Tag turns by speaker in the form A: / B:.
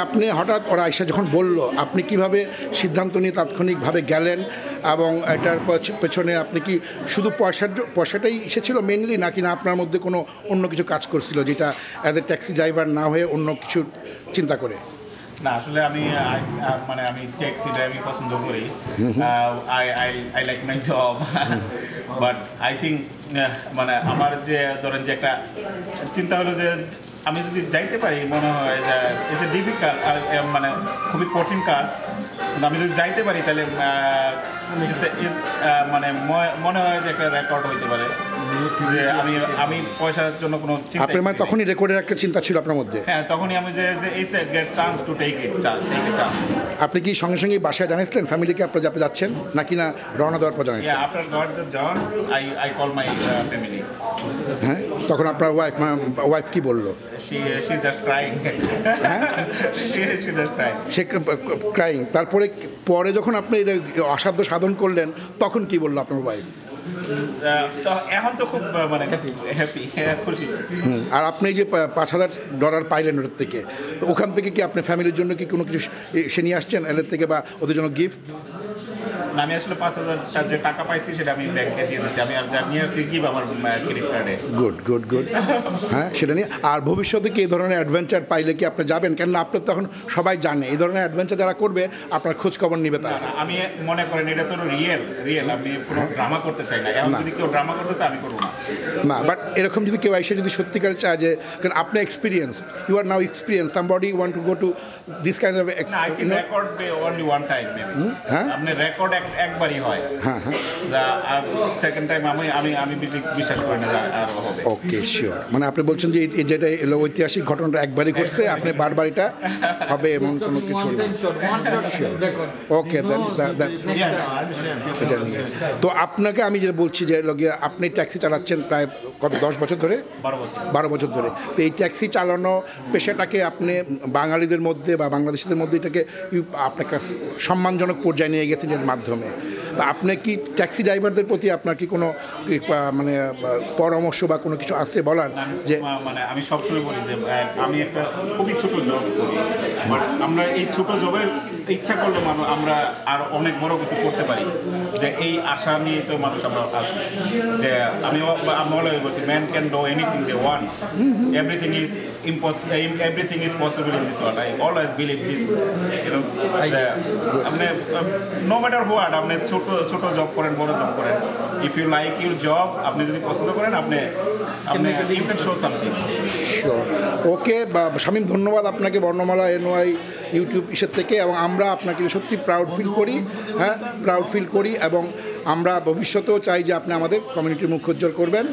A: আপনি হঠাৎ ওরা আইসা যখন বলল, আপনি কিভাবে সিদ্ধান্ত নিয়ে তাৎক্ষণিকভাবে গেলেন এবং এটার পেছনে আপনি কি শুধু পয়সাটাই এসেছিল মেইনলি, নাকি না আপনার মধ্যে কোনো অন্য কিছু কাজ করছিল যেটা অ্যাজ এ ট্যাক্সি ড্রাইভার না হয়ে অন্য কিছু চিন্তা করে?
B: না, আসলে আমি মানে আমি ট্যাক্সি ড্রাইভিং পছন্দ করি। I like my job, but I think মানে আমার যে ধরেন যে একটা চিন্তা হলো যে আমি যদি যাইতে পারি, মনে হয় যে ইটস এ ডিফিকাল্ট, মানে খুবই কঠিন কাজ, কিন্তু আমি যদি যাইতে পারি তাহলে মানে মনে হয় যে একটা রেকর্ড হইতে পারে যে আমি পয়সার জন্য কোনো চিন্তা।
A: আপনার মানে তখনই রেকর্ডের একটা চিন্তা ছিল আপনার মধ্যে?
B: হ্যাঁ, তখনই আমি যে it's a great chance to take a chance.
A: আপনি কি সঙ্গে সঙ্গে বাসায় জানিয়েছিলেন ফ্যামিলিকে আপনি যাচ্ছেন, নাকি না রওনা দেওয়ার পর জানিয়েছিলেন?
B: Yeah, after got the job, I call my family.
A: হ্যাঁ, তখন আপনার ওয়াইফ কি বললো?
B: She's just crying. She's just crying.
A: সে ক্রাইং। তারপরে পরে যখন আপনি এটা অসাধ্য সাধন করলেন, তখন কি বললো আপনার ওয়াইফ?
B: তো এখন তো খুব মানে হ্যাপি, খুশি।
A: আর আপনি যে $5,000 পাইলেন ওটার থেকে, ওখান থেকে কি আপনি ফ্যামিলির জন্য কি কোনো কিছু সে নিয়ে আসছেন এর থেকে, বা ওদের জন্য গিফট?
B: আমি আসলে 5,000 যে টাকা পাইছি সেটা আমি ব্যাংকে দিয়ে দিচ্ছি। আমি আর যা নিয়ে আসছি কি আমার ক্রেডিট কার্ডে।
A: গুড। হ্যাঁ, সেটা নিয়ে। আর ভবিষ্যতে কি এই ধরনের অ্যাডভেঞ্চার পাইলে কি আপনি যাবেন? কেননা আপনার তখন সবাই জানে এই ধরনের অ্যাডভেঞ্চার যারা করবে আপনার খোঁজ খবর নিবে তারা।
B: আমি মনে করেন এটা তো রিয়েল, আমি কোনো ড্রামা করতে চাই না। এখন যদি কেউ ড্রামা করতে চায় আমি করবো না।
A: বাট এরকম যদি কেউ এসে যদি সত্যিকার চায় যে, কারণ আপনি experience, you are now experience, somebody want to go to this kind of
B: record only one time maybe.
A: হ্যাঁ,
B: আপনি রেকর্ড একবারই হয়।
A: হ্যাঁ।
B: সেকেন্ড টাইম আমি বিশ্বাস করি না আর হবে।
A: ওকে, শিওর। মানে আপনি বলছেন যে যেটা ঐতিহাসিক ঘটনাটা একবারই ঘটছে, আপনি বারবার এটা হবে এমন কোনো কিছু না। ওকে, তো আপনাকে আমি যেটা বলছি যে আপনি ট্যাক্সি চালাচ্ছেন প্রায় কত 10 বছর ধরে? 12 বছর ধরে। তো এই ট্যাক্সি চালানো পেশাটাকে আপনি বাঙালিদের মধ্যে বা বাংলাদেশিদের মধ্যে এটাকে আপনার কাছে সম্মানজনক পর্যায়ে নিয়ে গেছেন এর মাধ্যমে। তা আপনি কি ট্যাক্সি ড্রাইভারদের প্রতি আপনার কি কোনো মানে পরামর্শ বা কোনো কিছু আছে বলার? যে
B: মানে আমি সবসময় বলি যে আমি একটা খুবই ছোট জব করি, আমরা এই ছোট জবে ইচ্ছা করলে আমরা আর অনেক বড় কিছু করতে পারি, যে এই আশা নিয়ে তো মানুষ আমরা আছি। যে আমি অলওয়েজ বলছি, man can do anything they want, everything is possible in this world. I always believe this, আপনি নো ম্যাটার হোয়াট, আপনি ছোট জব করেন, বড় জব করেন, if you like your job, আপনি যদি পছন্দ করেন, আপনি you can show something.
A: Sure. Okay, Shamim, ধন্যবাদ আপনাকে বর্ণমালা NY ইউটিউব ইসের থেকে, এবং আমরা আপনাকে সত্যি প্রাউড ফিল করি। হ্যাঁ, প্রাউড ফিল করি, এবং আমরা ভবিষ্যতেও চাই যে আপনি আমাদের কমিউনিটির মুখ উজ্জ্বল করবেন।